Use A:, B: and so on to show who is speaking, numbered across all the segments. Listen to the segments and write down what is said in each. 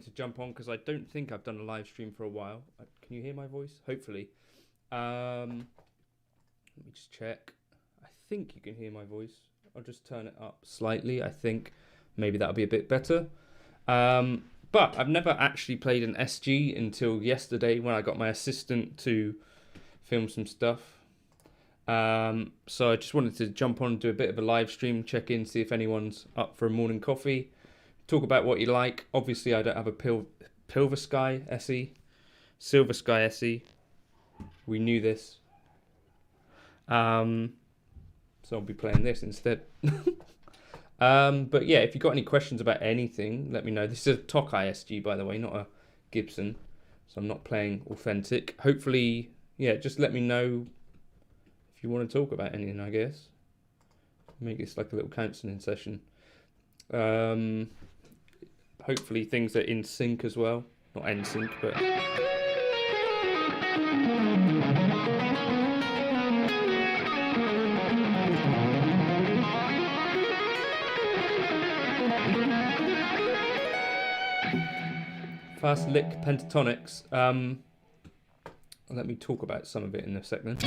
A: to jump on because I don't think I've done a live stream for a while. Can you hear my voice? Hopefully. Let me just check. I think you can hear my voice. I'll just turn it up slightly. I think maybe that'll be a bit better. But I've never actually played an SG until yesterday when I got my assistant to film some stuff. So I just wanted to jump on and do a bit of a live stream, check in, see if anyone's up for a morning coffee, talk about what you like. Obviously, I don't have a Silver Sky SE. We knew this. So I'll be playing this instead. But yeah, if you've got any questions about anything, let me know. This is a Tokai SG, by the way, not a Gibson. So I'm not playing authentic. Hopefully, yeah, just let me know if you want to talk about anything, I guess. Make this like a little counselling session. Hopefully things are in sync as well. Not in sync, but... Fast lick pentatonics. Let me talk about some of it in a second.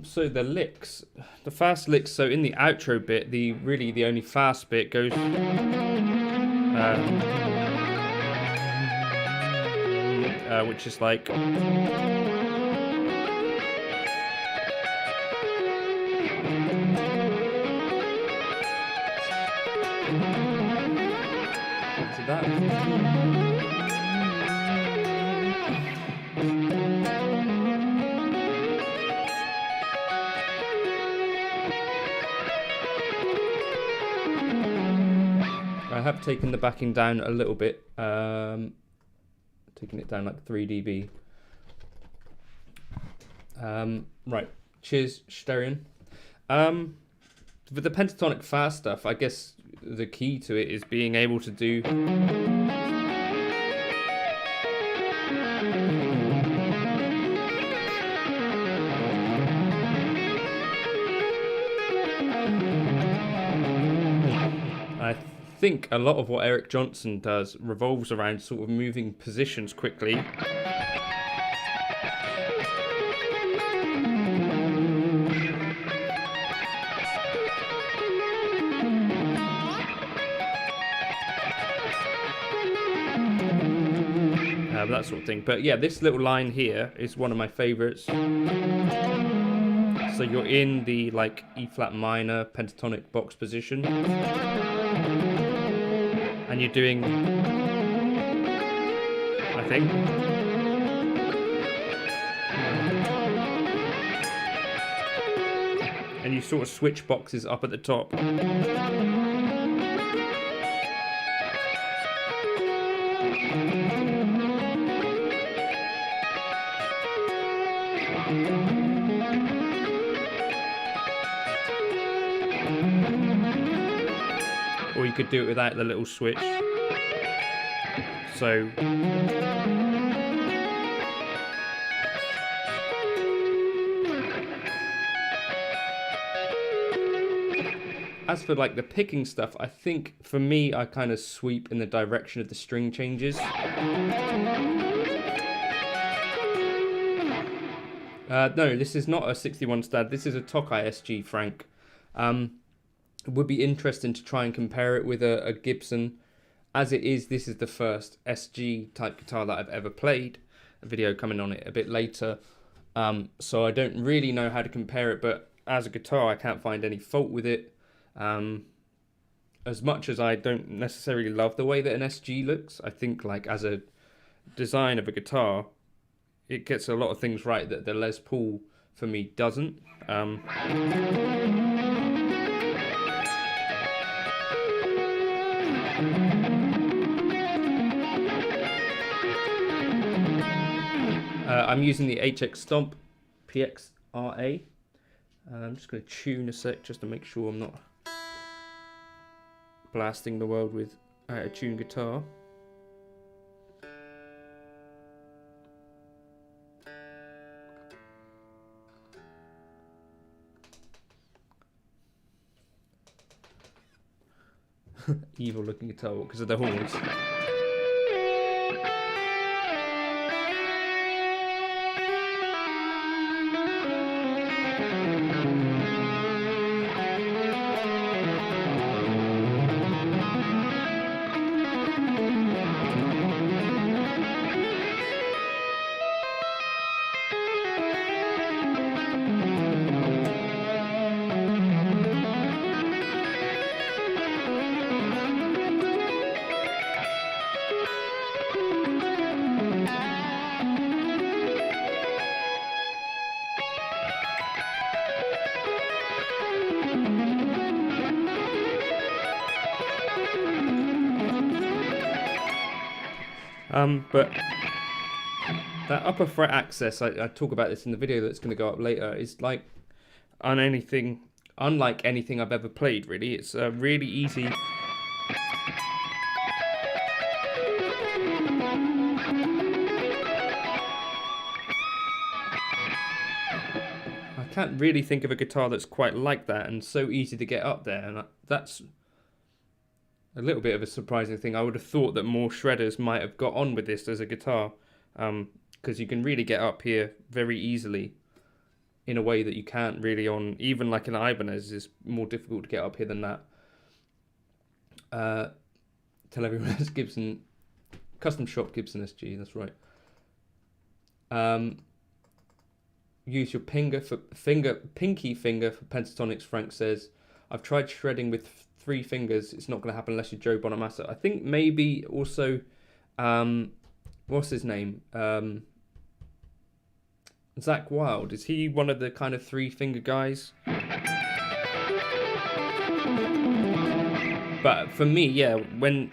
A: So the licks, the fast licks, so in the outro bit, the only fast bit goes which is like so that I have taken the backing down a little bit, taking it down like 3 dB. Right, cheers, Sterion. With the pentatonic fast stuff, I guess the key to it is being able to do I think a lot of what Eric Johnson does revolves around sort of moving positions quickly. That sort of thing. But yeah, this little line here is one of my favorites. So you're in the like E flat minor pentatonic box position, and you're doing, I think, and you sort of switch boxes up at the top. Or you could do it without the little switch. So as for like the picking stuff, I think for me I kind of sweep in the direction of the string changes. No, this is not a 61 stab. This is a Tokai SG, Frank. It would be interesting to try and compare it with a Gibson. As it is, this is the first SG type guitar that I've ever played. A video coming on it a bit later. So I don't really know how to compare it, but as a guitar, I can't find any fault with it. As much as I don't necessarily love the way that an SG looks, I think like as a design of a guitar, it gets a lot of things right that the Les Paul for me doesn't. I'm using the HX Stomp PXRA. I'm just going to tune a sec just to make sure I'm not blasting the world with out of tune guitar. Evil looking guitar because of the horns. But that upper fret access, I talk about this in the video that's going to go up later, is like unlike anything I've ever played, really. It's really easy. I can't really think of a guitar that's quite like that and so easy to get up there, and that's a little bit of a surprising thing. I would have thought that more shredders might have got on with this as a guitar, because you can really get up here very easily in a way that you can't really on even like an Ibanez is more difficult to get up here than that. Tell everyone it's Gibson, custom shop Gibson SG, that's right. Use your pinky finger for pentatonics, Frank says. I've tried shredding with 3 fingers. It's not going to happen unless you Joe Bonamassa. I think maybe also, what's his name? Zach Wilde. Is he one of the kind of 3-finger guys? But for me, yeah, when...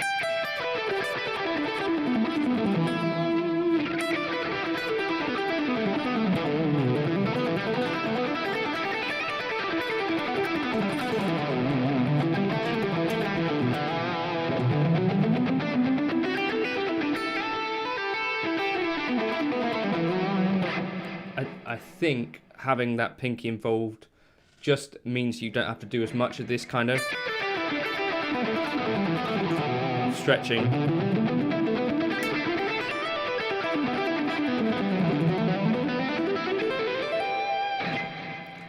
A: I think having that pinky involved just means you don't have to do as much of this kind of. Stretching.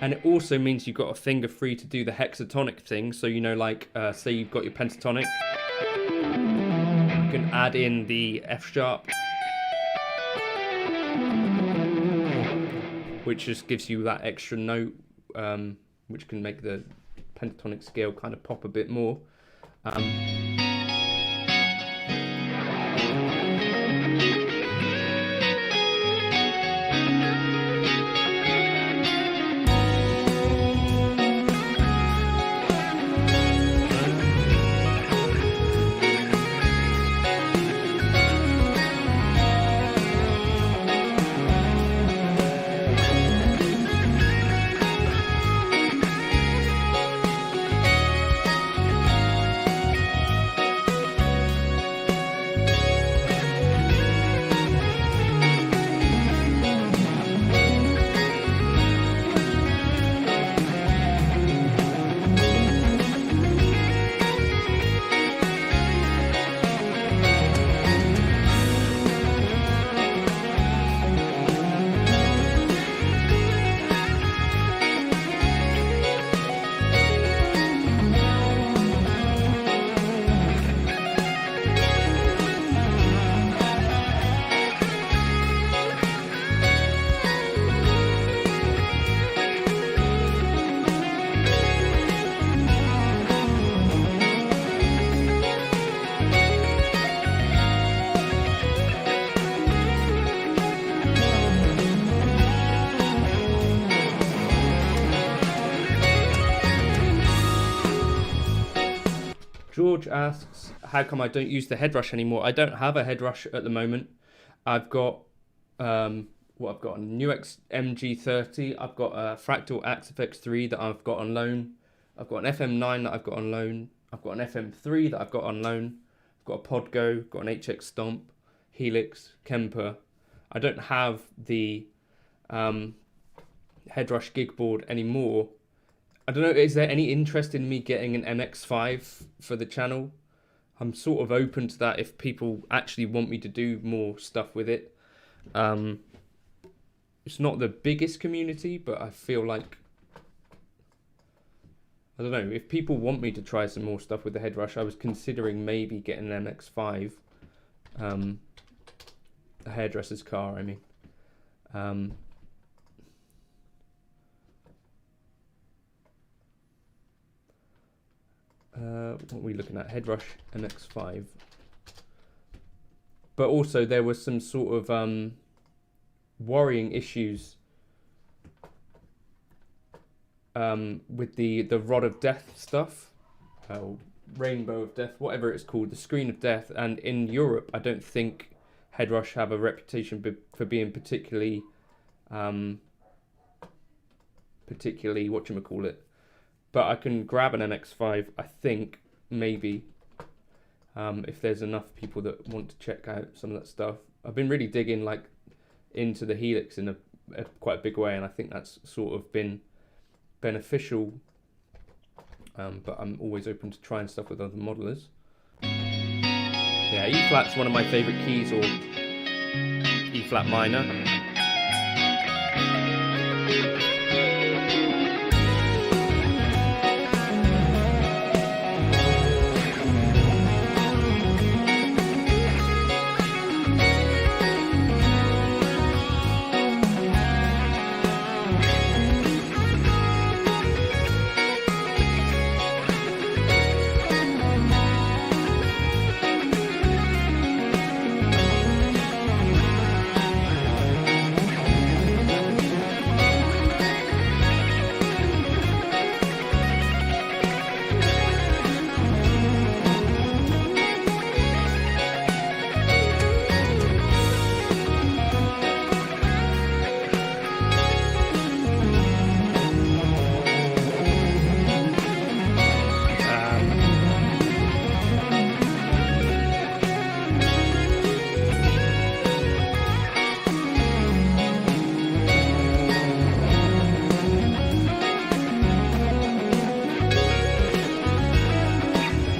A: And it also means you've got a finger free to do the hexatonic thing. So, you know, like, say you've got your pentatonic, you can add in the F sharp, which just gives you that extra note, which can make the pentatonic scale kind of pop a bit more. George asks, how come I don't use the head rush anymore? I don't have a head rush at the moment. I've got I've got a Nuix MG30. I've got a Fractal Axe FX3 that I've got on loan. I've got an FM9 that I've got on loan. I've got an FM3 that I've got on loan. I've got a Podgo, got an HX Stomp, Helix, Kemper. I don't have the head rush gig board anymore. I don't know, is there any interest in me getting an MX5 for the channel? I'm sort of open to that if people actually want me to do more stuff with it. It's not the biggest community, but I feel like, I don't know, if people want me to try some more stuff with the head rush, I was considering maybe getting an MX5, a hairdresser's car, I mean. What are we looking at? Head rush MX5. But also there was some sort of worrying issues with the rod of death stuff, rainbow of death, whatever it's called, the screen of death. And in Europe, I don't think head rush have a reputation for being particularly whatchamacallit. But I can grab an MX5, I think, maybe, if there's enough people that want to check out some of that stuff. I've been really digging like into the Helix in a quite a big way, and I think that's sort of been beneficial. But I'm always open to trying stuff with other modelers. Yeah, E flat's one of my favourite keys, or E flat minor.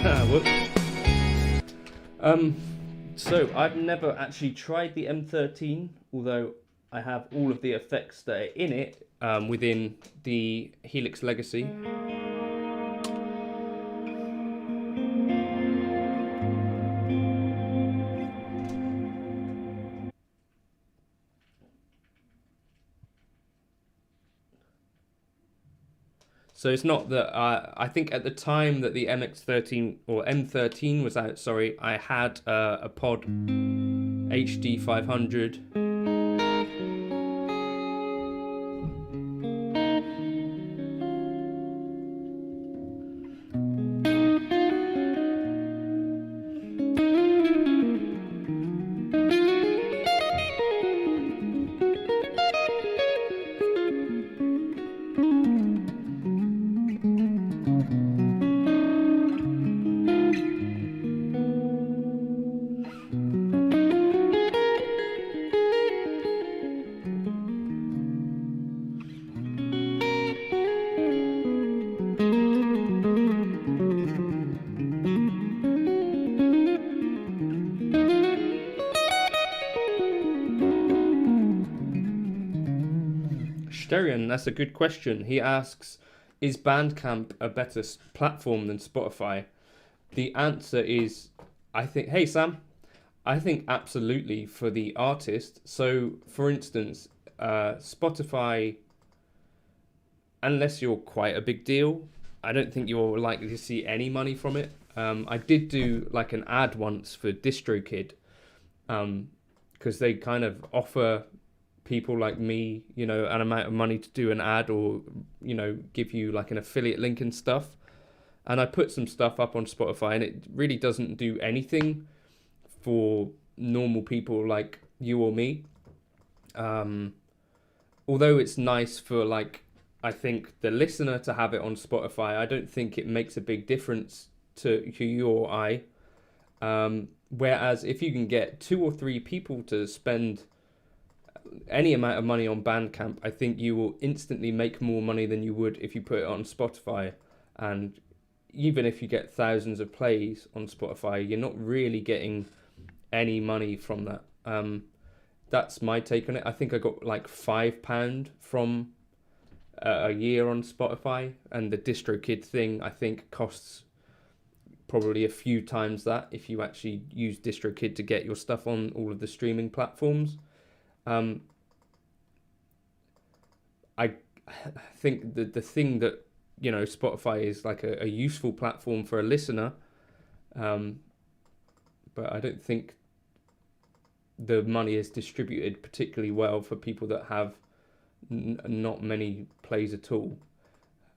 A: Whoops. So I've never actually tried the M13, although I have all of the effects that are in it within the Helix Legacy. So it's not that I think at the time that the MX13 or M13 was out, sorry, I had a pod HD 500. Sterian, that's a good question. He asks, is Bandcamp a better platform than Spotify? The answer is, I think, hey Sam, I think absolutely for the artist. So for instance, Spotify, unless you're quite a big deal, I don't think you're likely to see any money from it. I did do like an ad once for DistroKid, because they kind of offer people like me, you know, an amount of money to do an ad, or, you know, give you like an affiliate link and stuff. And I put some stuff up on Spotify, and it really doesn't do anything for normal people like you or me. Although it's nice for, like, I think the listener to have it on Spotify, I don't think it makes a big difference to you or I. Whereas if you can get 2 or 3 people to spend any amount of money on Bandcamp, I think you will instantly make more money than you would if you put it on Spotify. And even if you get thousands of plays on Spotify, you're not really getting any money from that. That's my take on it. I think I got like £5 from a year on Spotify, and the DistroKid thing I think costs probably a few times that if you actually use DistroKid to get your stuff on all of the streaming platforms. I think the thing that, you know, Spotify is like a useful platform for a listener, but I don't think the money is distributed particularly well for people that have not many plays at all.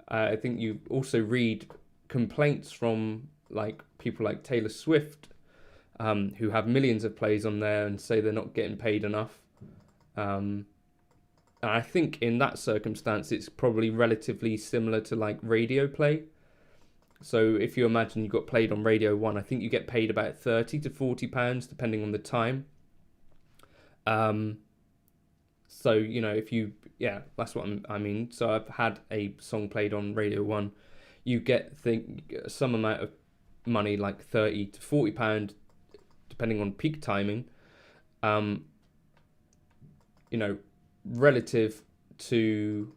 A: I think you also read complaints from like people like Taylor Swift, who have millions of plays on there and say they're not getting paid enough. And I think in that circumstance, it's probably relatively similar to like radio play. So if you imagine you got played on Radio 1, I think you get paid about £30 to £40 depending on the time. So, you know, if you, yeah, that's what I mean. So I've had a song played on Radio 1. You get some amount of money, like £30 to £40, depending on peak timing. You know, relative to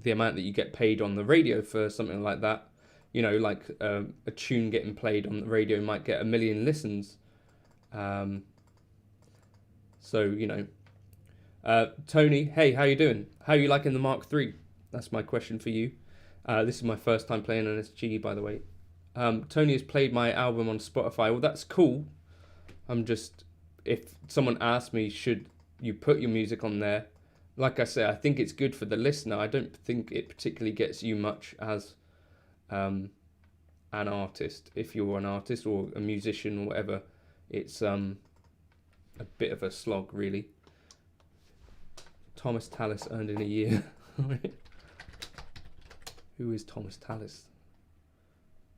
A: the amount that you get paid on the radio for something like that. You know, like a tune getting played on the radio might get 1 million listens. So, you know, Tony, hey, how you doing? How are you liking the Mark III? That's my question for you. This is my first time playing an SG, by the way. Tony has played my album on Spotify. Well, that's cool. If someone asked me, should you put your music on there? Like I say, I think it's good for the listener. I don't think it particularly gets you much as an artist. If you're an artist or a musician or whatever, it's a bit of a slog, really. Thomas Tallis earned in a year. Who is Thomas Tallis?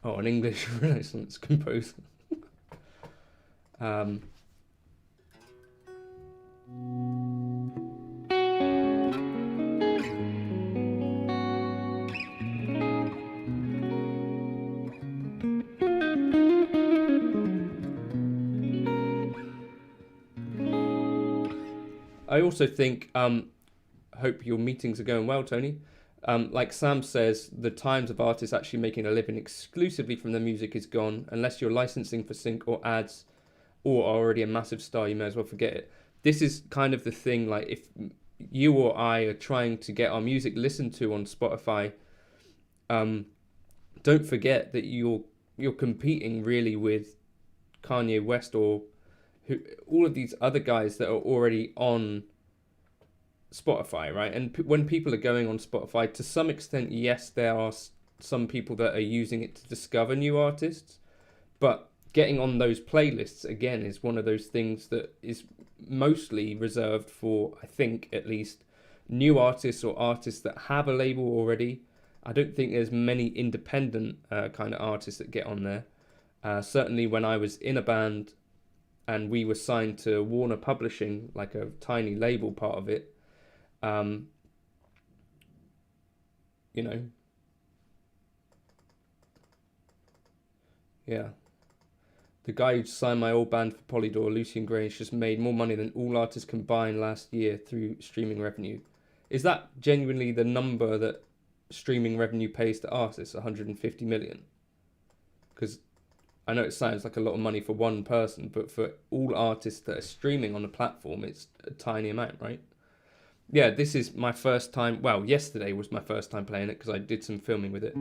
A: Oh, an English Renaissance composer. I also think, hope your meetings are going well, Tony. Like Sam says, the times of artists actually making a living exclusively from their music is gone. Unless you're licensing for sync or ads or are already a massive star, you may as well forget it. This is kind of the thing, like if you or I are trying to get our music listened to on Spotify, don't forget that you're competing really with Kanye West or all of these other guys that are already on Spotify, right? And when people are going on Spotify, to some extent, yes, there are some people that are using it to discover new artists, but getting on those playlists again is one of those things that is mostly reserved for, I think at least, new artists or artists that have a label already. I don't think there's many independent kind of artists that get on there. Certainly when I was in a band and we were signed to Warner Publishing, like a tiny label part of it, you know, yeah. The guy who signed my old band for Polydor, Lucian Grange, just made more money than all artists combined last year through streaming revenue. Is that genuinely the number that streaming revenue pays to artists, 150 million? Because I know it sounds like a lot of money for one person, but for all artists that are streaming on the platform, it's a tiny amount, right? Yeah, this is my first time. Well, yesterday was my first time playing it because I did some filming with it.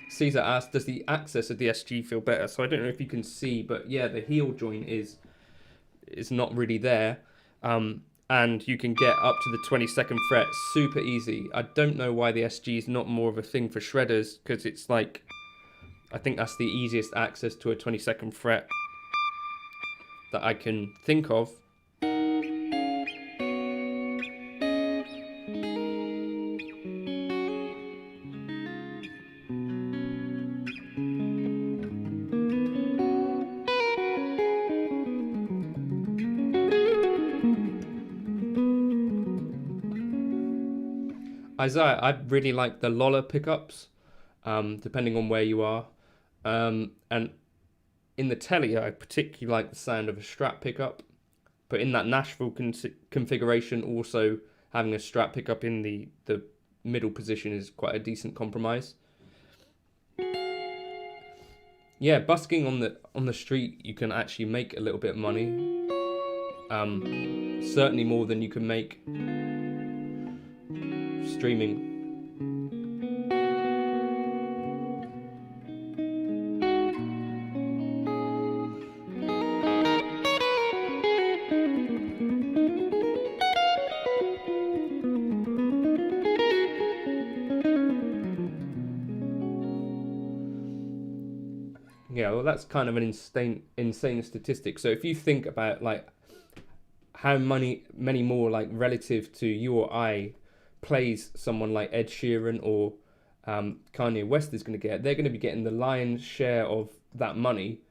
A: Caesar asked, does the access of the SG feel better? So I don't know if you can see, but yeah, the heel joint is not really there. And you can get up to the 22nd fret super easy. I don't know why the SG is not more of a thing for shredders, because it's like, I think that's the easiest access to a 22nd fret that I can think of. Isaiah, I really like the Lola pickups, depending on where you are. And in the Telly, I particularly like the sound of a Strat pickup. But in that Nashville configuration, also having a Strat pickup in the middle position is quite a decent compromise. Yeah, busking on the street, you can actually make a little bit of money. Certainly more than you can make streaming. Yeah, well, that's kind of an insane statistic. So if you think about like how many more like relative to you or I plays someone like Ed Sheeran or Kanye West is going to get, they're going to be getting the lion's share of that money.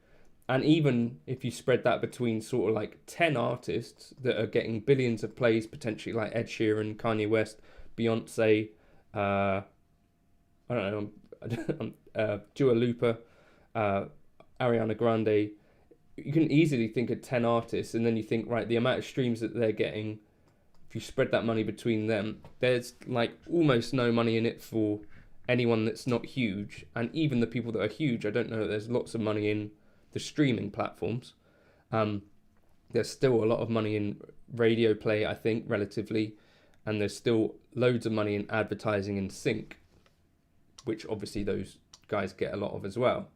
A: And even if you spread that between sort of like 10 artists that are getting billions of plays, potentially like Ed Sheeran, Kanye West, Beyonce, I don't know, Dua Lipa, Ariana Grande, you can easily think of 10 artists, and then you think, right, the amount of streams that they're getting, if you spread that money between them, there's like almost no money in it for anyone that's not huge. And even the people that are huge, I don't know, there's lots of money in the streaming platforms. There's still a lot of money in radio play, I think, relatively, and there's still loads of money in advertising and sync, which obviously those guys get a lot of as well.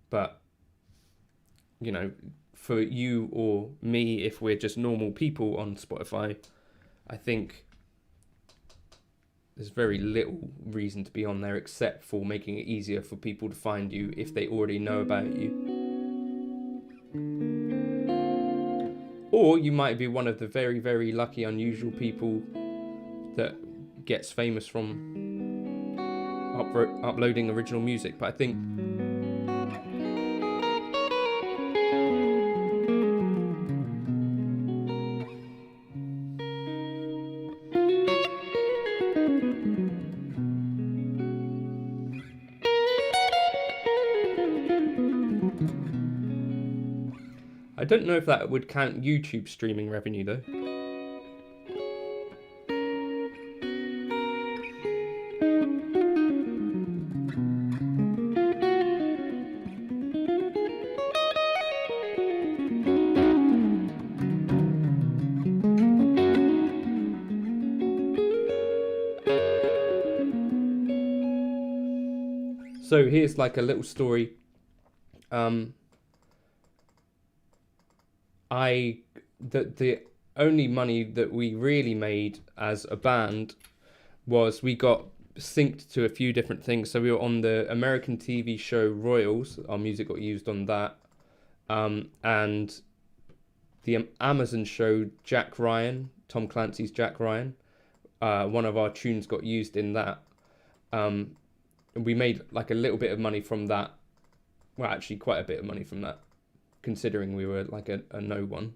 A: But you know, for you or me, if we're just normal people on Spotify, I think there's very little reason to be on there except for making it easier for people to find you if they already know about you. Or you might be one of the very, very lucky, unusual people that gets famous from uploading original music. But I think I don't know if that would count YouTube streaming revenue though. So here's like a little story. The only money that we really made as a band was we got synced to a few different things. So we were on the American TV show Royals. Our music got used on that. And the Amazon show Jack Ryan, Tom Clancy's Jack Ryan. One of our tunes got used in that. We made like a little bit of money from that. Well, actually quite a bit of money from that, considering we were like a no one.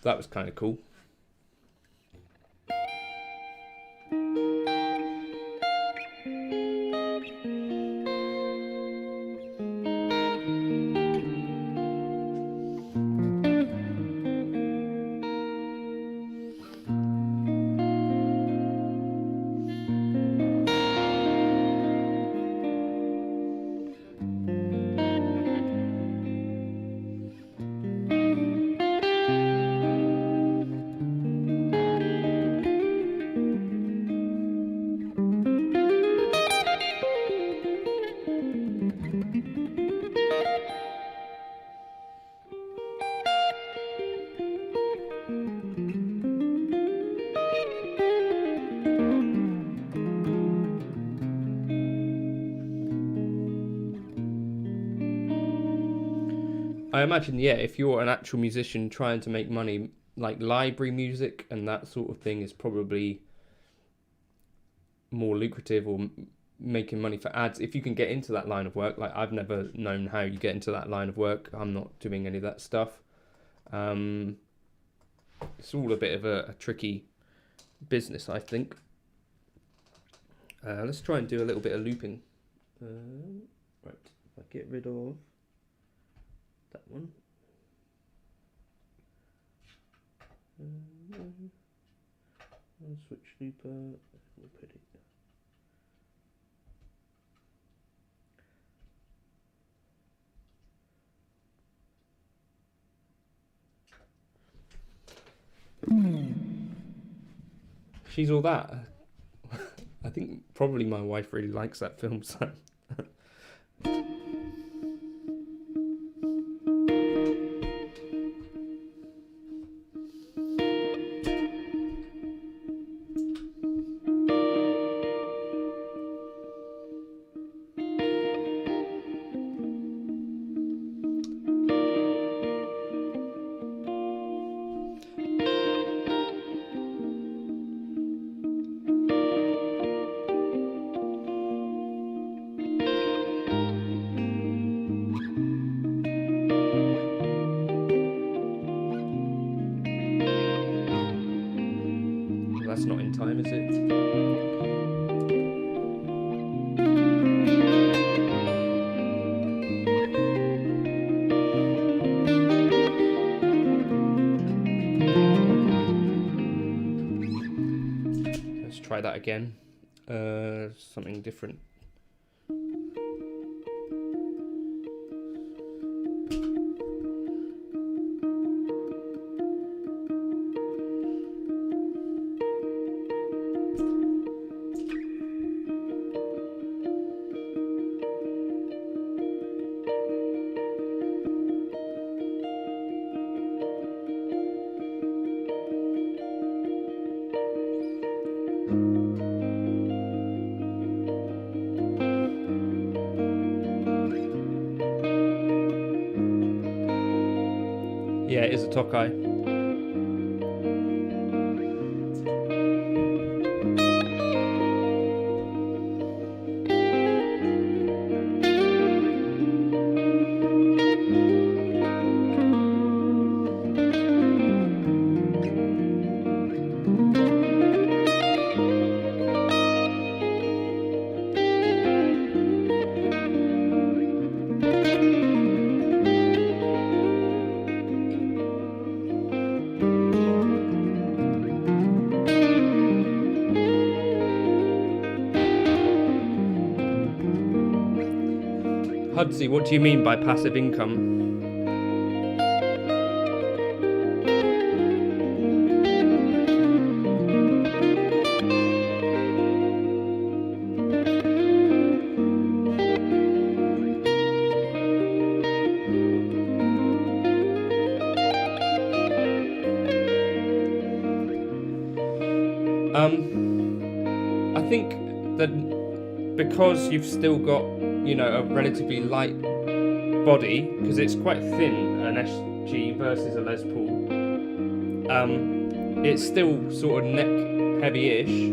A: That was kind of cool. I imagine, yeah, if you're an actual musician trying to make money, like library music and that sort of thing is probably more lucrative, or making money for ads. If you can get into that line of work, like I've never known how you get into that line of work. I'm not doing any of that stuff. It's all a bit of a tricky business, I think. Let's try and do a little bit of looping. Right, if I get rid of that one. I'll switch looper. We'll put it. She's All That. I think probably my wife really likes that film, so. That's not in time, is it? Let's try that again. Something different. Yeah, it is a Tokai. Hudsy, what do you mean by passive income? I think that because you've still got, you know, a relatively light body, because it's quite thin, an SG versus a Les Paul, it's still sort of neck heavy-ish,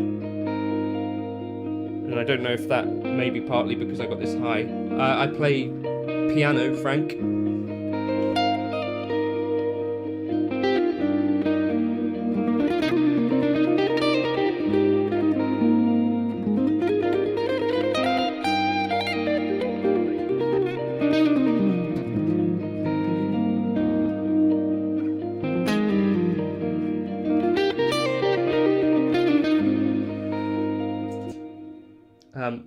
A: and I don't know if that may be partly because I got this high. I play piano, Frank.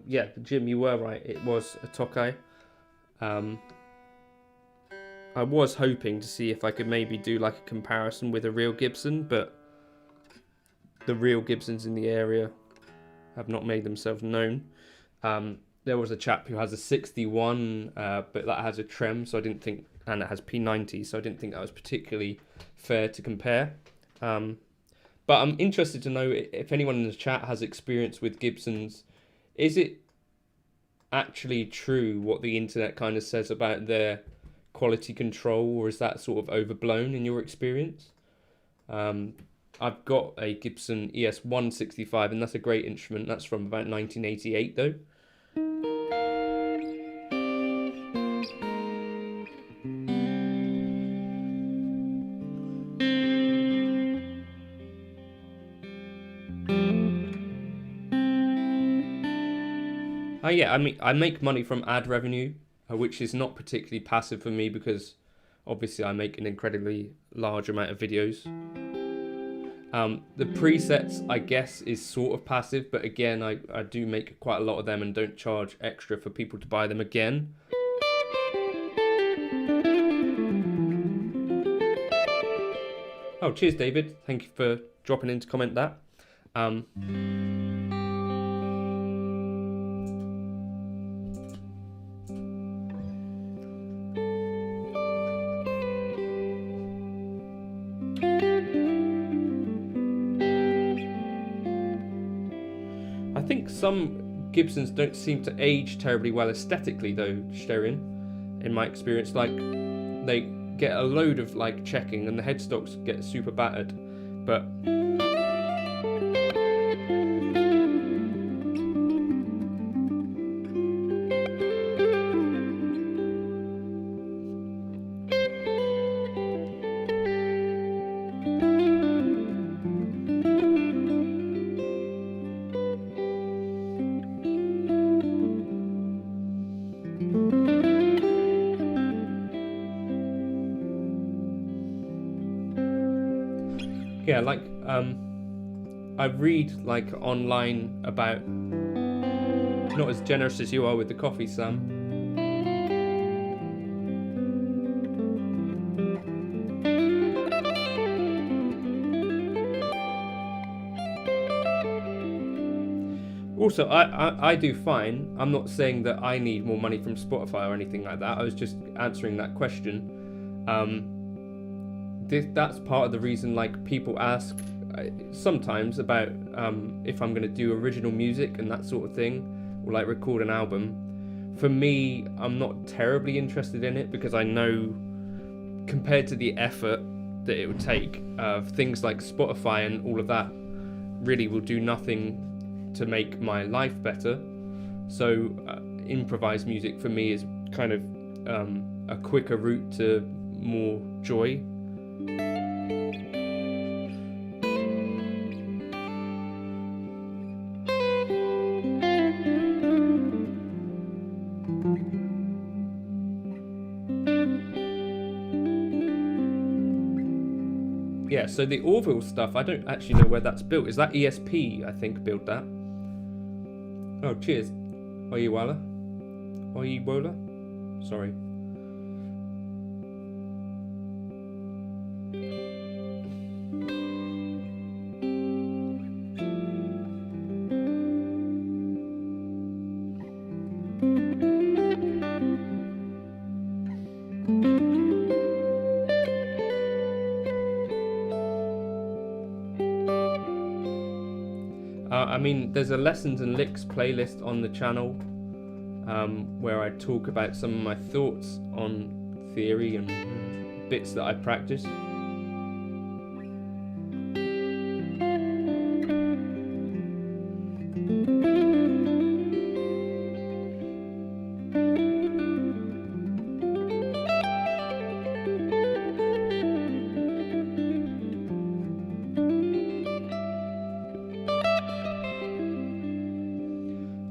A: Yeah, Jim, you were right. It was a Tokai. I was hoping to see if I could maybe do like a comparison with a real Gibson, but the real Gibsons in the area have not made themselves known. There was a chap who has a 61, but that has a trem, so I didn't think, and it has P90, so I didn't think that was particularly fair to compare. But I'm interested to know if anyone in the chat has experience with Gibsons. Is it actually true what the internet kind of says about their quality control, or is that sort of overblown in your experience? I've got a Gibson ES165, and that's a great instrument. That's from about 1988 though. Yeah, I mean, I make money from ad revenue, which is not particularly passive for me because obviously I make an incredibly large amount of videos. The presets, I guess, is sort of passive, but again, I do make quite a lot of them and don't charge extra for people to buy them again. Oh, cheers, David. Thank you for dropping in to comment that. I think some Gibsons don't seem to age terribly well aesthetically though, Sterin, in my experience. Like, they get a load of like checking and the headstocks get super battered, but yeah, like I read like online about, not as generous as you are with the coffee, Sam. Also, I do fine. I'm not saying that I need more money from Spotify or anything like that. I was just answering that question. That's part of the reason, like, people ask sometimes about if I'm going to do original music and that sort of thing, or like record an album. For me, I'm not terribly interested in it because I know, compared to the effort that it would take, things like Spotify and all of that really will do nothing to make my life better. So improvised music for me is kind of a quicker route to more joy. Yeah, so the Orville stuff, I don't actually know where that's built. Is that ESP, I think, built that? Oh, cheers. Oyiwala? Oyiwola? Sorry. I mean, there's a lessons and licks playlist on the channel where I talk about some of my thoughts on theory and bits that I practice.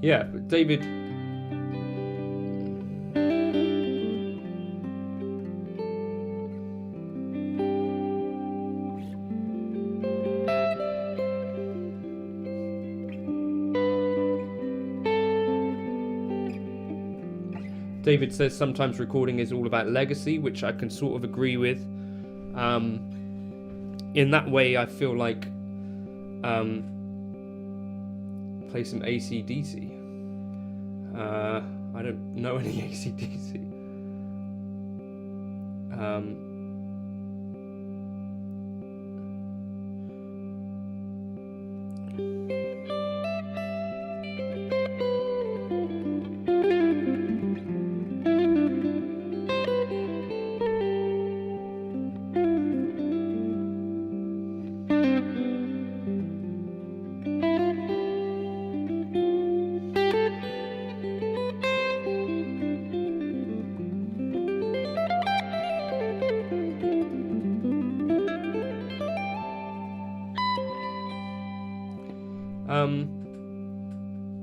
A: Yeah, but David. David says sometimes recording is all about legacy, which I can sort of agree with. In that way, I feel like play some AC/DC. I don't know any AC/DC.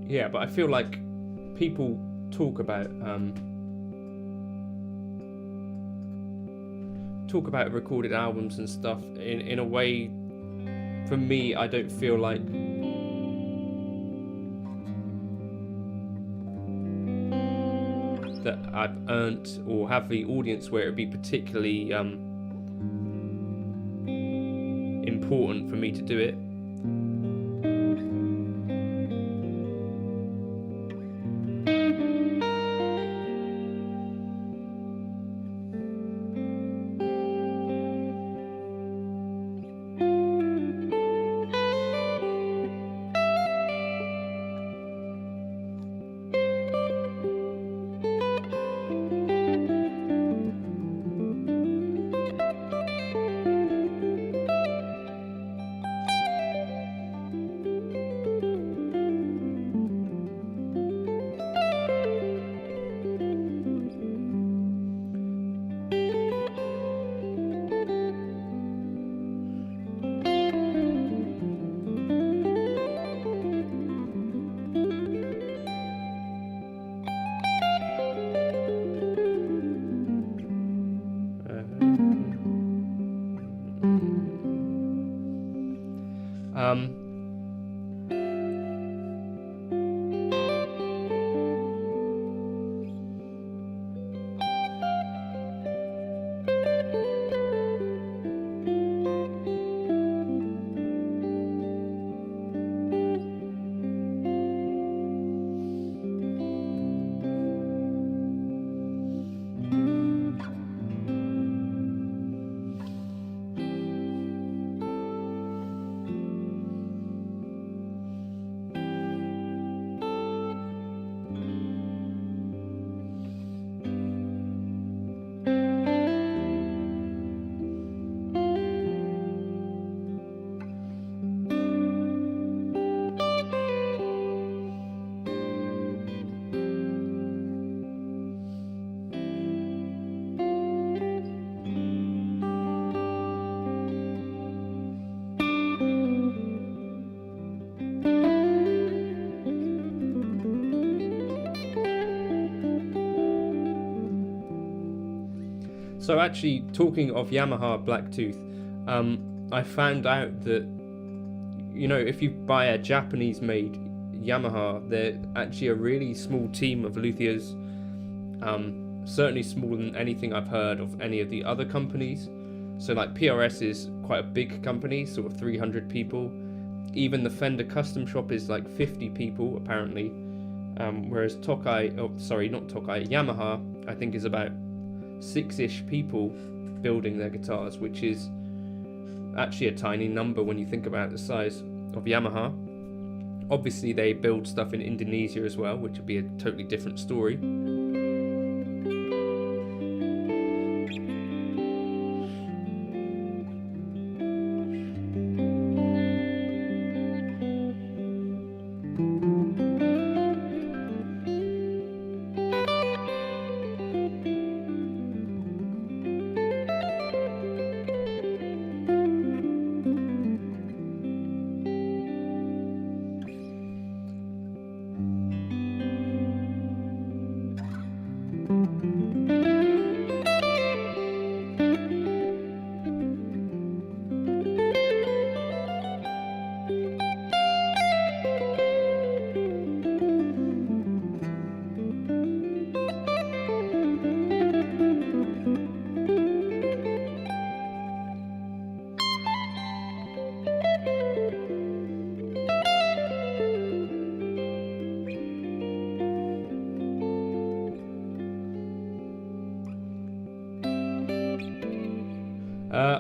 A: Yeah, but I feel like people talk about recorded albums and stuff in a way. For me, I don't feel like that I've earned or have the audience where it'd be particularly important for me to do it. So actually, talking of Yamaha Blacktooth, I found out that, you know, if you buy a Japanese-made Yamaha, they're actually a really small team of luthiers certainly smaller than anything I've heard of any of the other companies. So like PRS is quite a big company, sort of 300 people. Even the Fender custom shop is like 50 people apparently. Whereas Yamaha, I think is about 6-ish people building their guitars, which is actually a tiny number when you think about the size of Yamaha. Obviously they build stuff in Indonesia as well, which would be a totally different story.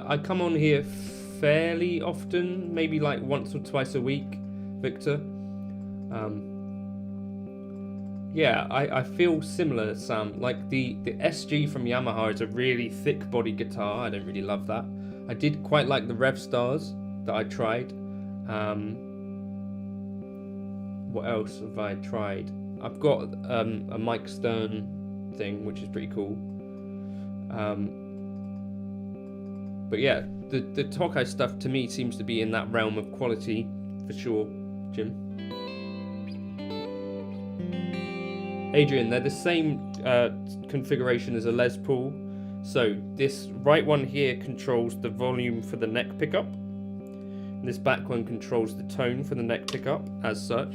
A: I come on here fairly often, maybe like once or twice a week, Victor. Yeah, I feel similar, Sam. Like the SG from Yamaha is a really thick body guitar. I don't really love that. I did quite like the Rev Stars that I tried. What else have I tried? I've got a Mike Stern thing, which is pretty cool. But yeah, the Tokai stuff to me seems to be in that realm of quality for sure, Jim. Adrian, they're the same configuration as a Les Paul. So this right one here controls the volume for the neck pickup. And this back one controls the tone for the neck pickup as such.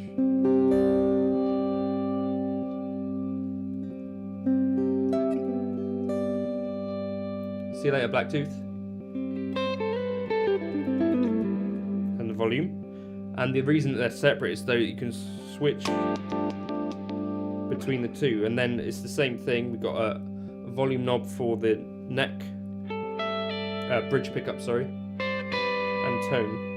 A: See you later, Blacktooth. Volume, and the reason that they're separate is so that you can switch between the two, and then it's the same thing. We've got a volume knob for the neck bridge pickup, sorry, and tone.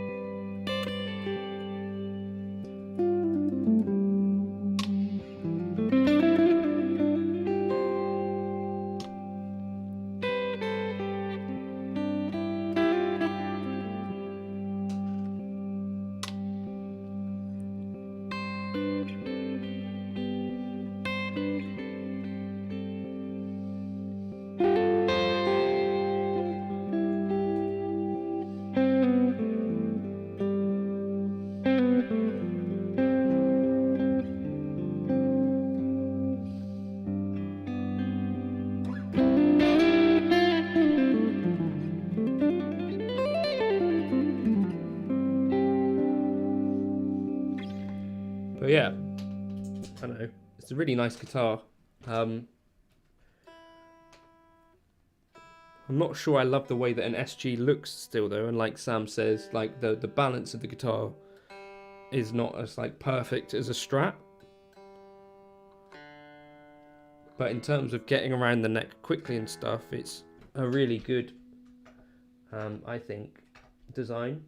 A: But yeah, I don't know. It's a really nice guitar. I'm not sure I love the way that an SG looks still though, and like Sam says, like the balance of the guitar is not as like perfect as a Strat. But in terms of getting around the neck quickly and stuff, it's a really good, I think, design.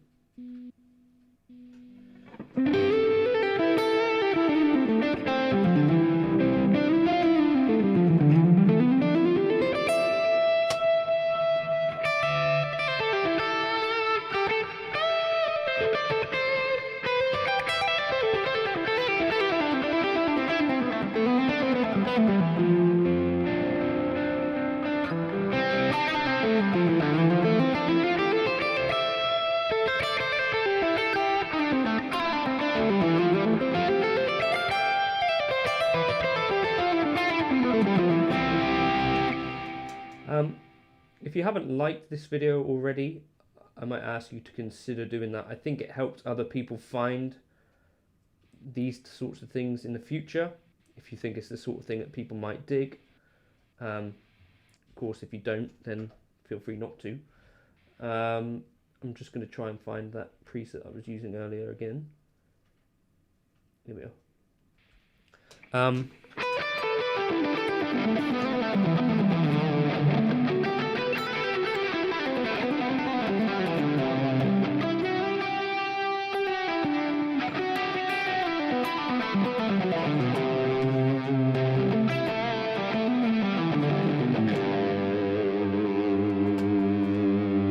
A: If you haven't liked this video already, I might ask you to consider doing that. I think it helps other people find these sorts of things in the future, if you think it's the sort of thing that people might dig. Of course, if you don't, then feel free not to. I'm just going to try and find that preset I was using earlier again. Here we are.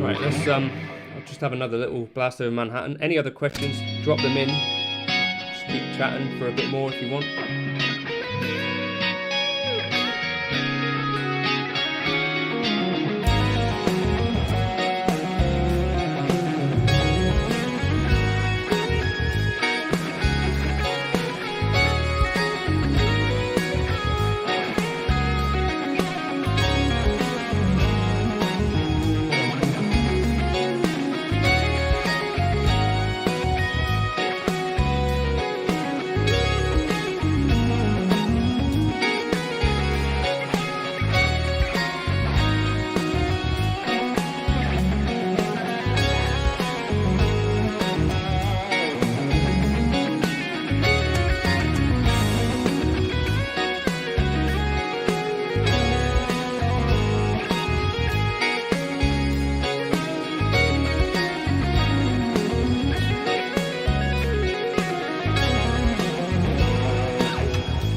A: Right, let's I'll just have another little blast over Manhattan. Any other questions, drop them in. Just keep chatting for a bit more if you want.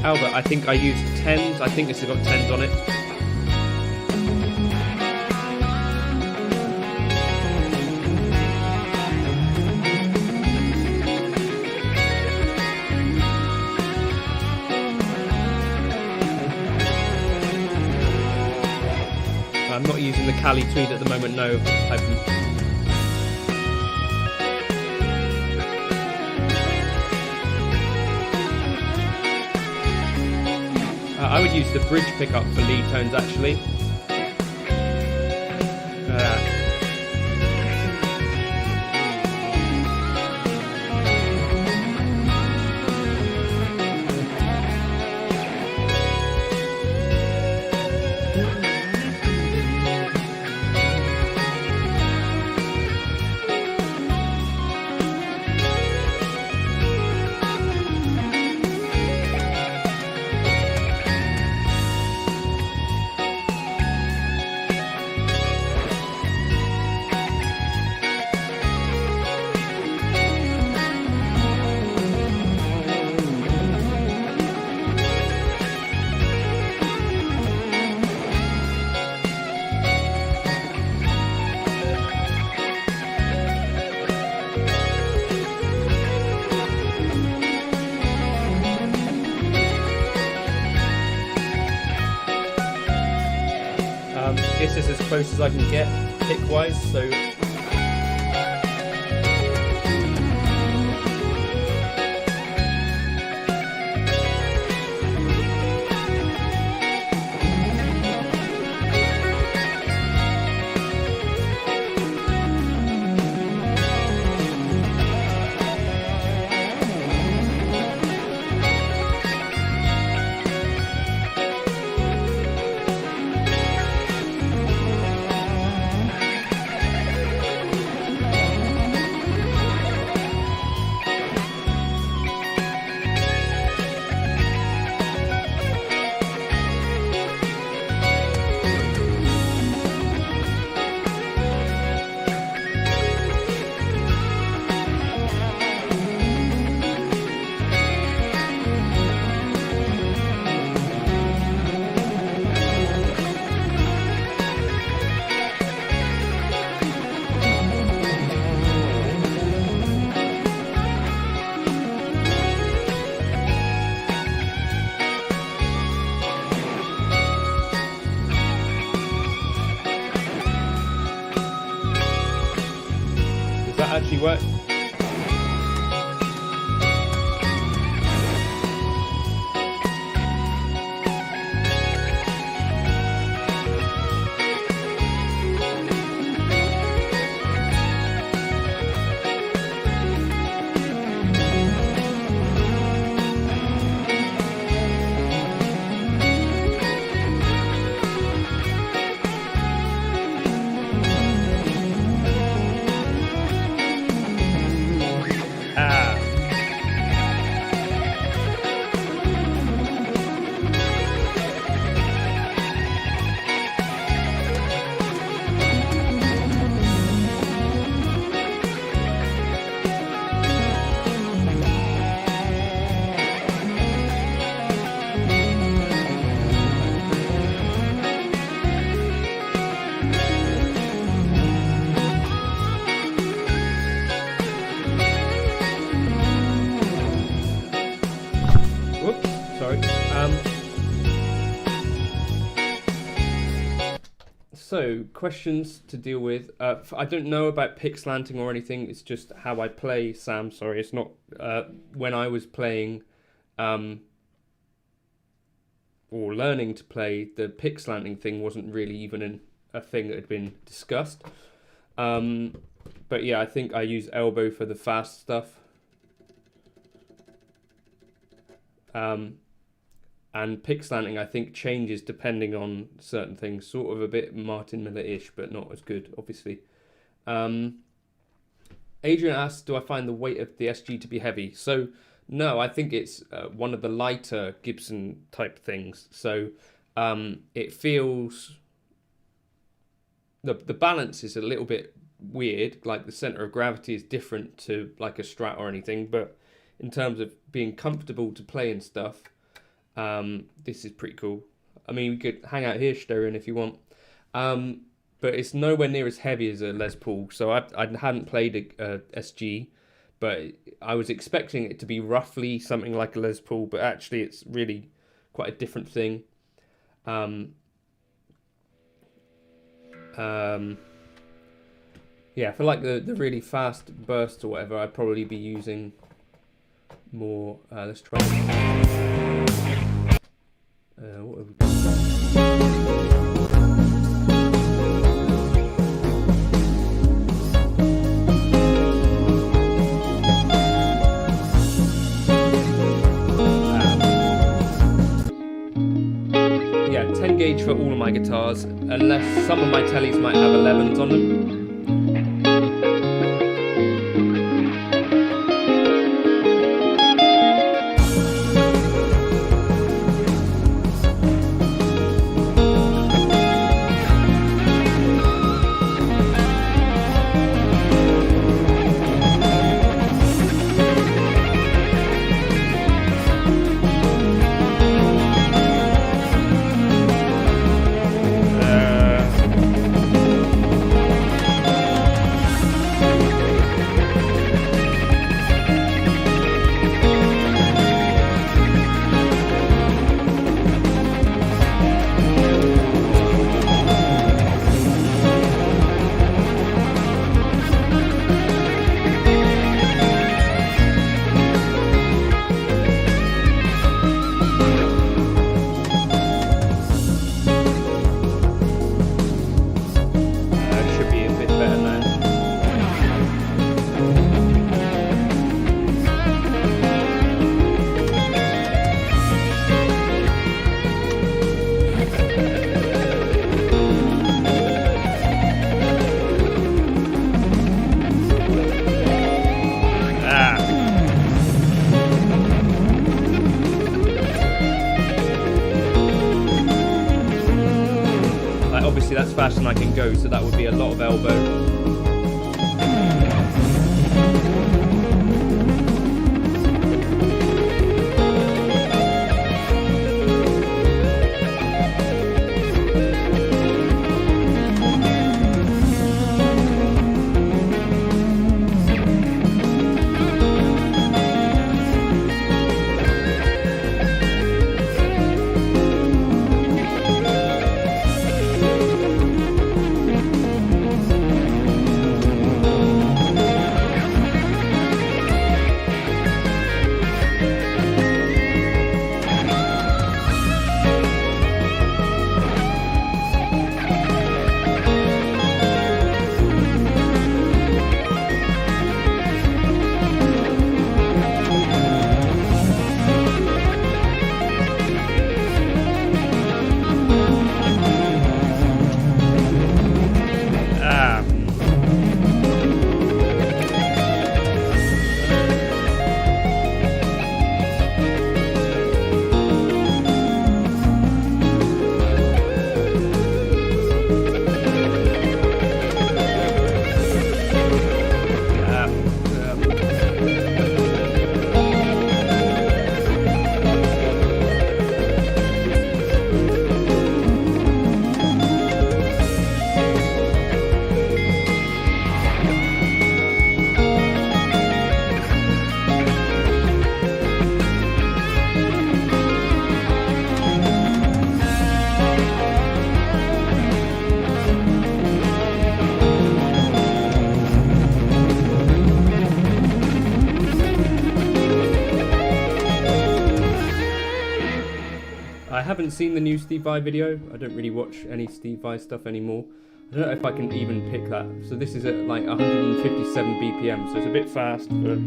A: Albert, I think I used 10s. I think this has got 10s on it. I'm not using the Cali Tweed at the moment, no. I would use the bridge pickup for lead tones actually. This is as close as I can get pick-wise, so actually work. So, questions to deal with. I don't know about pick slanting or anything. It's just how I play, Sam. Sorry, it's not... when I was playing or learning to play, the pick slanting thing wasn't really even a thing that had been discussed. But yeah, I think I use elbow for the fast stuff. And pick slanting, I think, changes depending on certain things. Sort of a bit Martin Miller-ish, but not as good, obviously. Adrian asks, do I find the weight of the SG to be heavy? So, no, I think it's one of the lighter Gibson type things. So, it feels... The balance is a little bit weird. Like, the center of gravity is different to, like, a Strat or anything. But in terms of being comfortable to play and stuff... this is pretty cool. I mean, we could hang out here, Storin, if you want. But it's nowhere near as heavy as a Les Paul. So I hadn't played a SG, but I was expecting it to be roughly something like a Les Paul, but actually it's really quite a different thing. Yeah, for like the really fast bursts or whatever, I'd probably be using more. Let's try. What have we got? Yeah, 10 gauge for all of my guitars, unless some of my tellies might have 11s on them. That's faster than I can go, so that would be a lot of elbow. I haven't seen the new Steve Vai video. I don't really watch any Steve Vai stuff anymore. I don't know if I can even pick that. So this is at like 157 BPM, so it's a bit fast, but...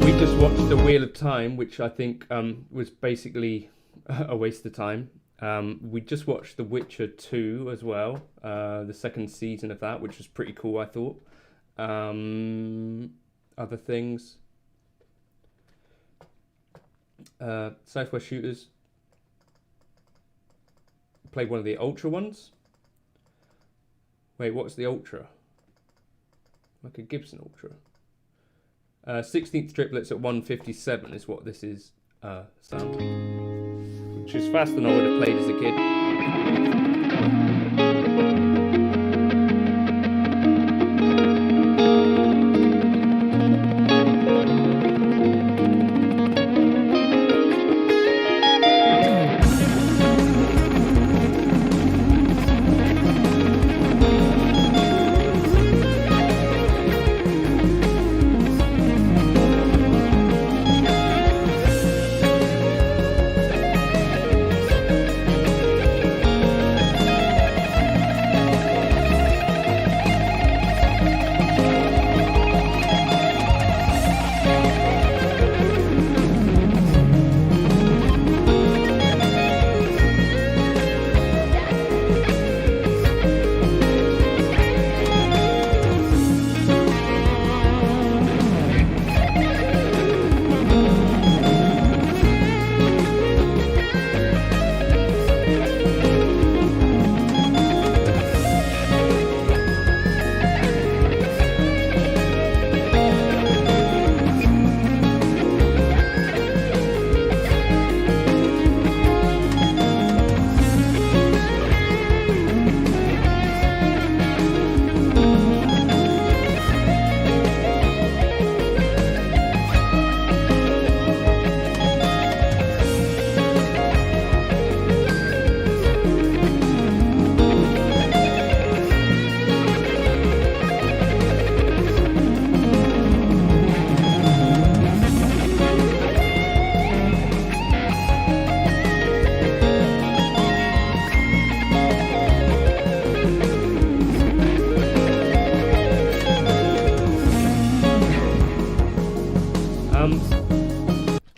A: We just watched The Wheel of Time, which I think was basically a waste of time. We just watched The Witcher 2 as well, the second season of that, which was pretty cool, I thought. Other things. Southwest Shooters. Played one of the Ultra ones. Wait, what's the Ultra? Like a Gibson Ultra. 16th triplets at 157 is what this is sounding, which is faster than I would have played as a kid.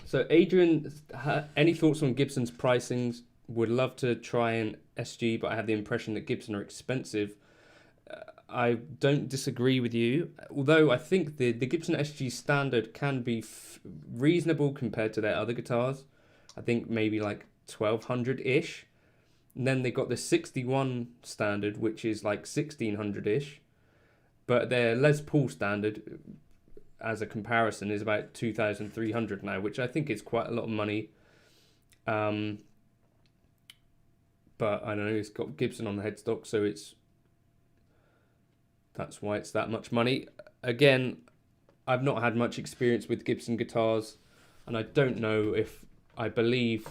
A: So Adrian, any thoughts on Gibson's pricings? Would love to try an SG, but I have the impression that Gibson are expensive. I don't disagree with you, although I think the Gibson SG standard can be reasonable compared to their other guitars. I think maybe like 1200-ish. And then they got the 61 standard, which is like 1600-ish. But their Les Paul standard, as a comparison, is about 2,300 now, which I think is quite a lot of money. But I don't know, it's got Gibson on the headstock, so that's why it's that much money. Again, I've not had much experience with Gibson guitars, and I don't know if I believe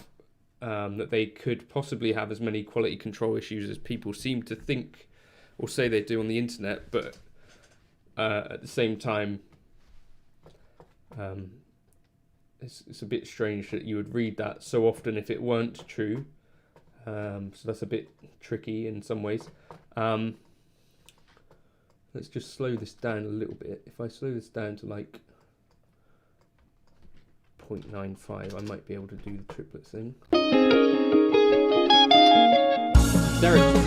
A: that they could possibly have as many quality control issues as people seem to think or say they do on the internet, but at the same time, it's a bit strange that you would read that so often if it weren't true. So that's a bit tricky in some ways. Let's just slow this down a little bit. If I slow this down to like 0.95, I might be able to do the triplet thing. Derek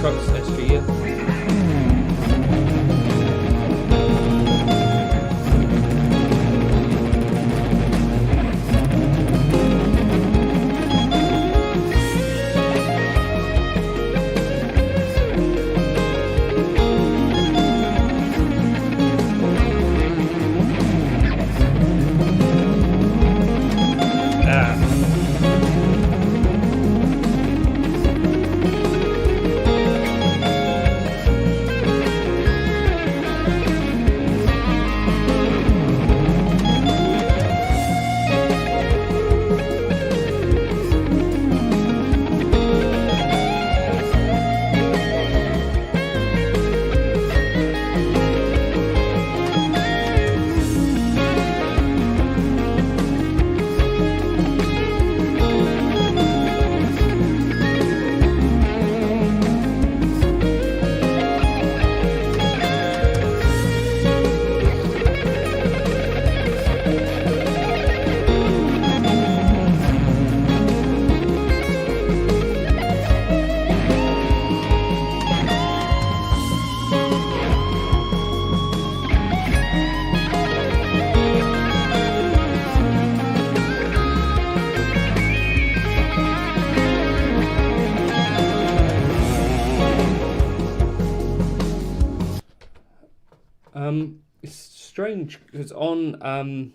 A: strange because on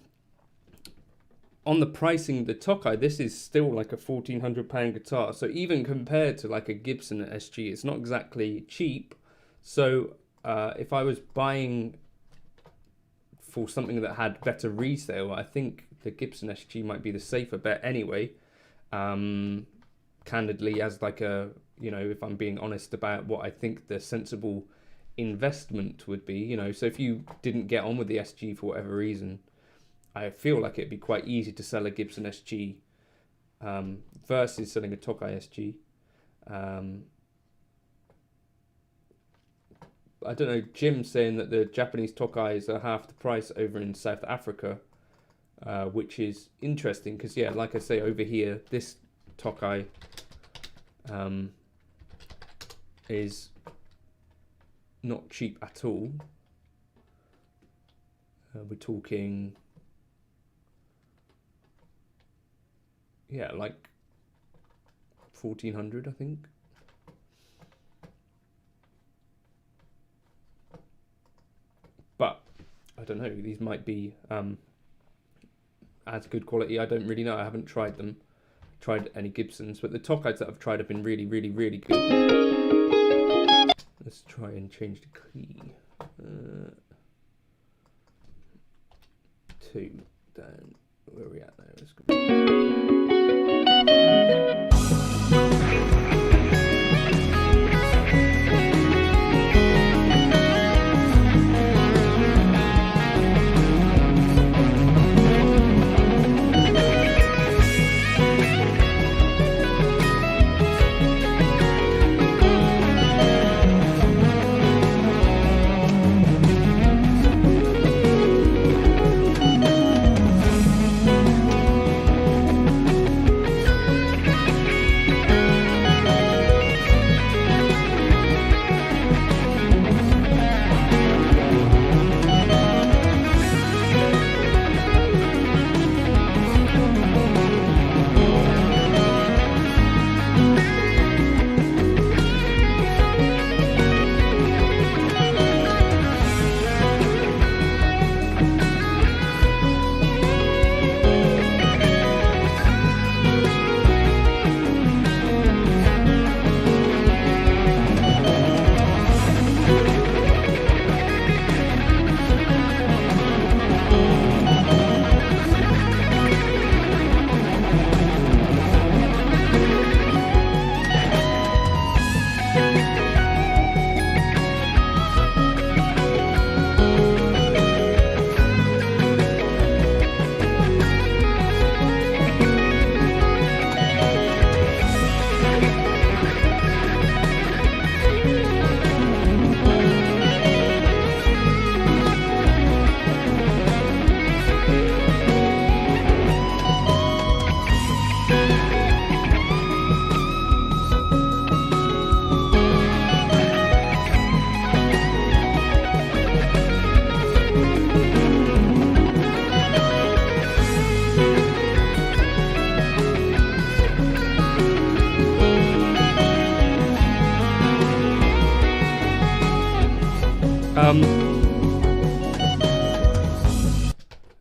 A: the pricing of the Tokai, this is still like a £1,400 guitar. So even compared to like a Gibson SG, it's not exactly cheap. So if I was buying for something that had better resale, I think the Gibson SG might be the safer bet anyway. Candidly, as like a, you know, if I'm being honest about what I think the sensible investment would be, you know, so if you didn't get on with the SG for whatever reason, I feel like it'd be quite easy to sell a Gibson SG versus selling a Tokai SG. I don't know, Jim's saying that the Japanese Tokais are half the price over in South Africa, which is interesting because, yeah, like I say, over here, this Tokai is not cheap at all. We're talking, yeah, like 1,400, I think. But I don't know, these might be as good quality. I don't really know. I haven't tried them, tried any Gibsons, but the Tokais that I've tried have been really, really, really good. Let's try and change the key. 2 down. Where are we at now? Let's go.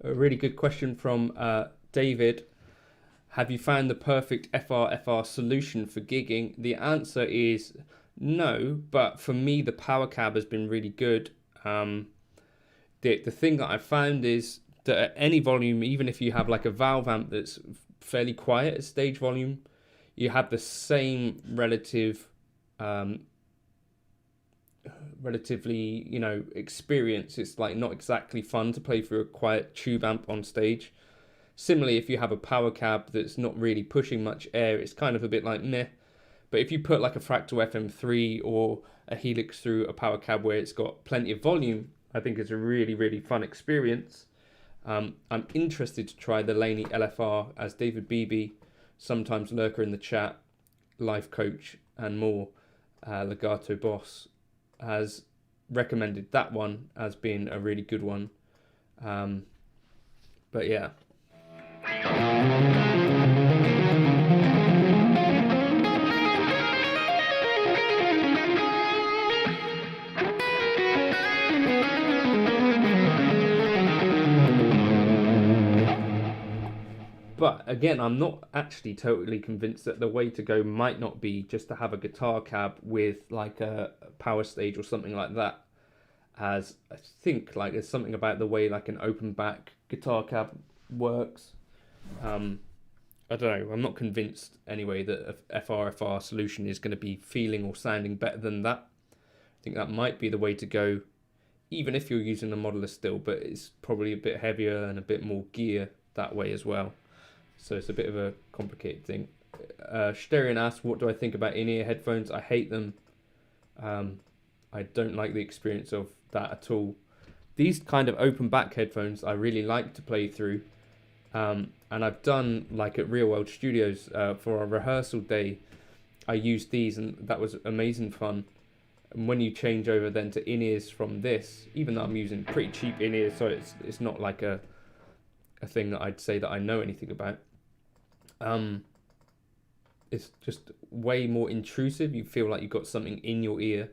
A: A really good question from David. Have you found the perfect FR solution for gigging? The answer is no, but for me the power cab has been really good. The thing that I found is that at any volume, even if you have like a valve amp that's fairly quiet at stage volume, you have the same relatively, you know, experience. It's like not exactly fun to play through a quiet tube amp on stage. Similarly, if you have a power cab that's not really pushing much air, it's kind of a bit like meh. But if you put like a Fractal FM3 or a Helix through a power cab where it's got plenty of volume, I think it's a really, really fun experience. I'm interested to try the Laney LFR, as David Beebe, sometimes lurker in the chat, life coach and more, Legato Boss, has recommended that one as being a really good one. But yeah. But again, I'm not actually totally convinced that the way to go might not be just to have a guitar cab with like a power stage or something like that. As I think like there's something about the way like an open back guitar cab works. I don't know, I'm not convinced anyway that a FRFR solution is going to be feeling or sounding better than that. I think that might be the way to go, even if you're using a modeler still, but it's probably a bit heavier and a bit more gear that way as well. So it's a bit of a complicated thing. Sterian asks, what do I think about in-ear headphones? I hate them. I don't like the experience of that at all. These kind of open back headphones I really like to play through. And I've done like at Real World Studios for a rehearsal day. I used these and that was amazing fun. And when you change over then to in-ears from this, even though I'm using pretty cheap in-ears, so it's not like a thing that I'd say that I know anything about. It's just way more intrusive. You feel like you've got something in your ear,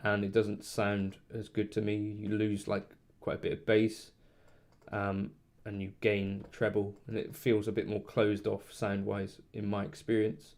A: and it doesn't sound as good to me. You lose like quite a bit of bass, and you gain treble, and it feels a bit more closed off sound-wise in my experience.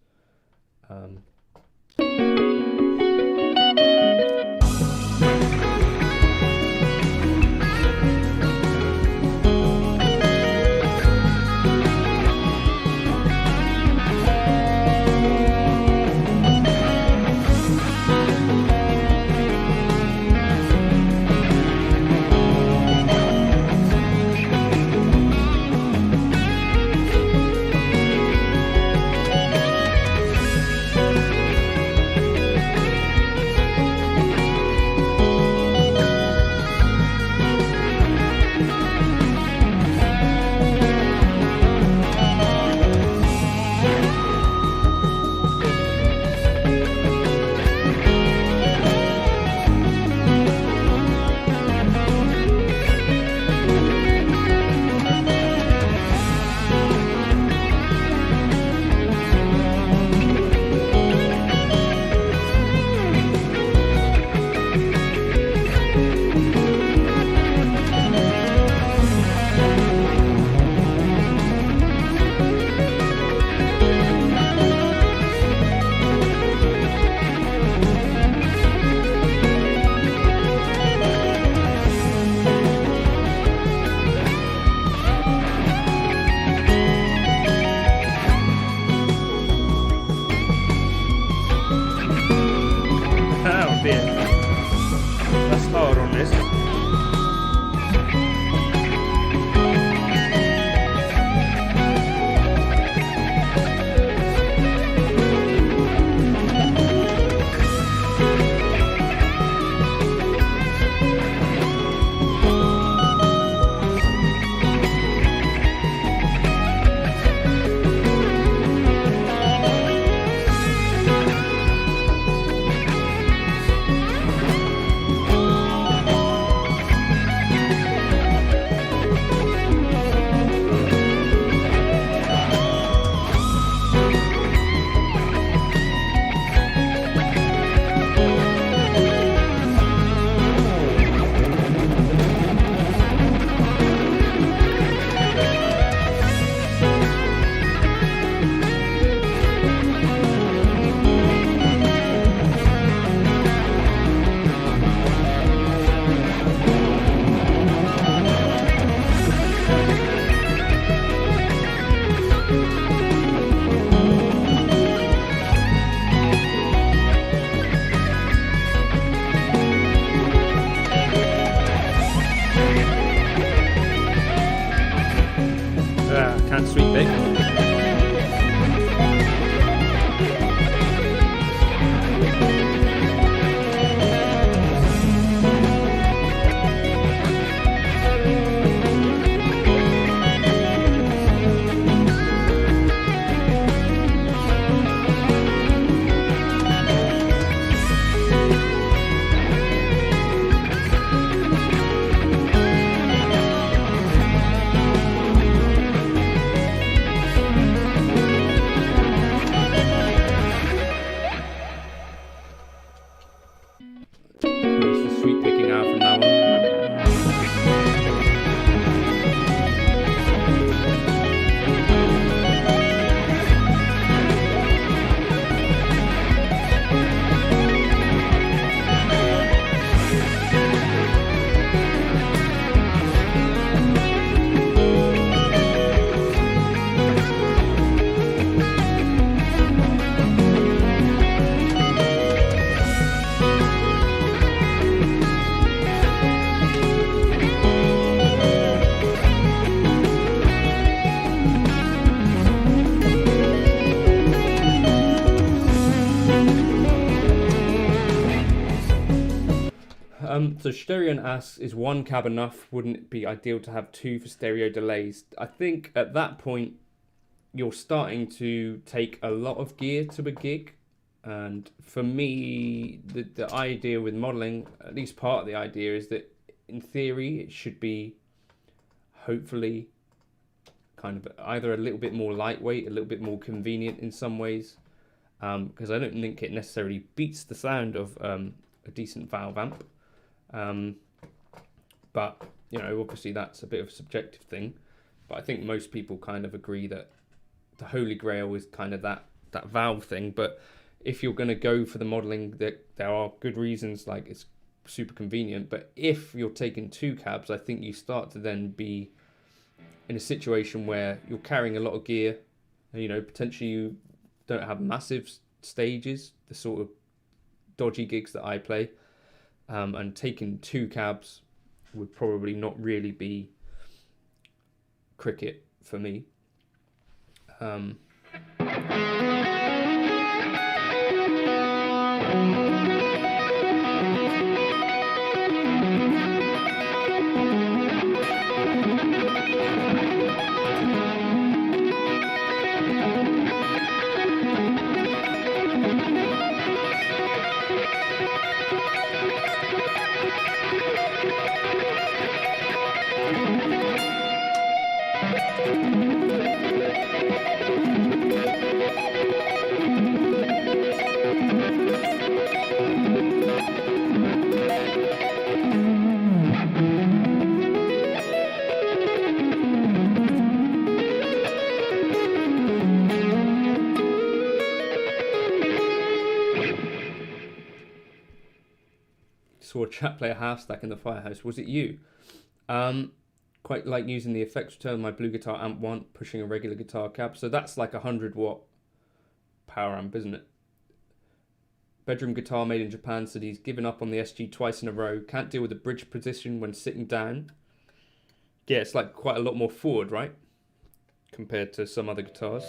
A: So Stereon asks, is one cab enough? Wouldn't it be ideal to have two for stereo delays? I think at that point, you're starting to take a lot of gear to a gig. And for me, the idea with modeling, at least part of the idea, is that in theory, it should be hopefully kind of either a little bit more lightweight, a little bit more convenient in some ways. Because I don't think it necessarily beats the sound of a decent valve amp. But, you know, obviously that's a bit of a subjective thing. But I think most people kind of agree that the holy grail is kind of that valve thing. But if you're going to go for the modeling, that there are good reasons, like it's super convenient. But if you're taking two cabs, I think you start to then be in a situation where you're carrying a lot of gear. And, you know, potentially you don't have massive stages, the sort of dodgy gigs that I play. And taking two cabs would probably not really be cricket for me. Saw a chap play a half stack in the firehouse. Was it you? Quite like using the effects return my blue guitar amp 1, pushing a regular guitar cab. So that's like a 100-watt power amp, isn't it? Bedroom guitar made in Japan said he's given up on the SG twice in a row. Can't deal with the bridge position when sitting down. Yeah, it's like quite a lot more forward, right? Compared to some other guitars.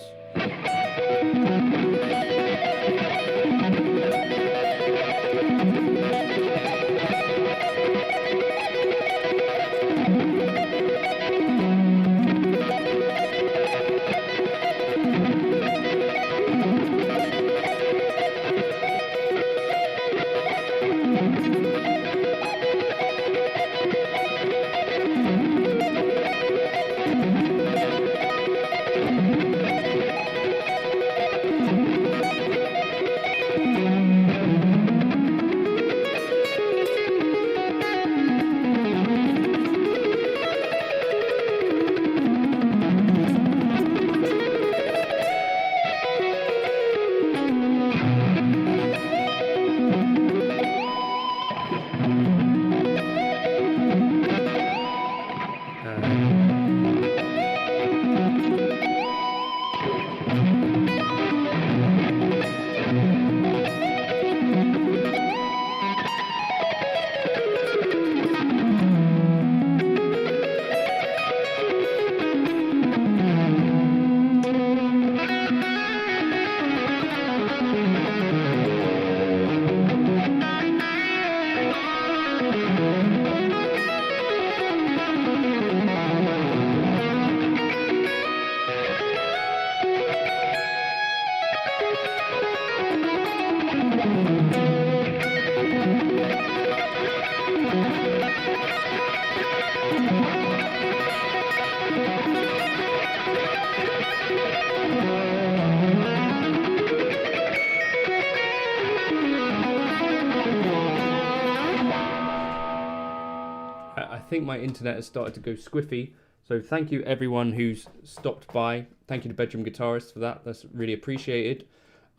A: I think my internet has started to go squiffy, so thank you everyone who's stopped by. Thank you to Bedroom Guitarist for that. That's really appreciated.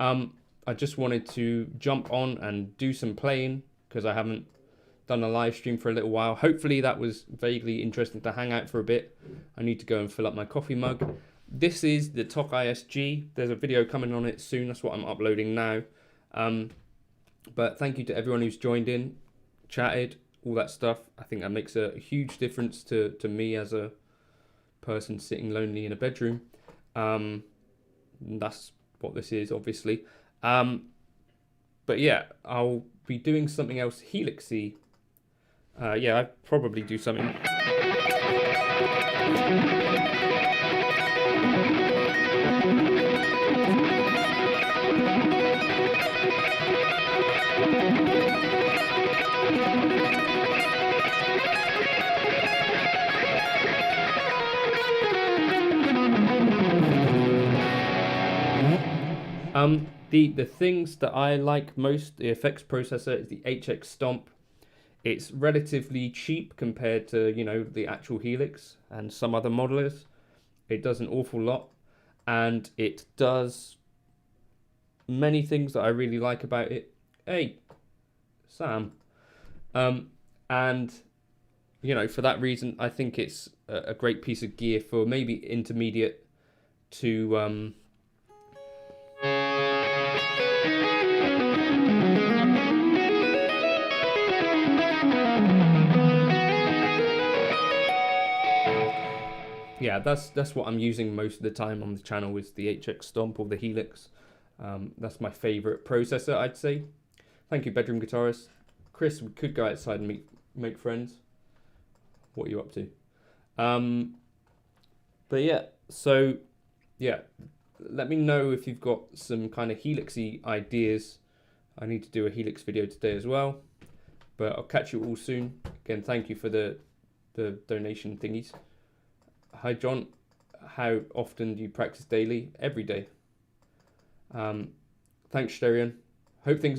A: I just wanted to jump on and do some playing because I haven't done a live stream for a little while. Hopefully that was vaguely interesting to hang out for a bit. I need to go and fill up my coffee mug. This is the Tokai SG. There's a video coming on it soon. That's what I'm uploading now. But thank you to everyone who's joined in, chatted, all that stuff. I think that makes a huge difference to me as a person sitting lonely in a bedroom. That's what this is, obviously. But yeah, I'll be doing something else helixy Yeah, I'd probably do something. The things that I like most, the effects processor, is the HX Stomp. It's relatively cheap compared to, you know, the actual Helix and some other modelers. It does an awful lot, and it does many things that I really like about it. Hey, Sam. And, you know, for that reason, I think it's a great piece of gear for maybe intermediate to... yeah, that's what I'm using most of the time on the channel, is the HX Stomp or the Helix. That's my favorite processor, I'd say. Thank you, bedroom guitarist. Chris, we could go outside and make friends. What are you up to? But yeah, so yeah, let me know if you've got some kind of Helixy ideas. I need to do a Helix video today as well, but I'll catch you all soon. Again, thank you for the donation thingies. Hi John, how often do you practice daily? Every day. Thanks Sterion. Hope things are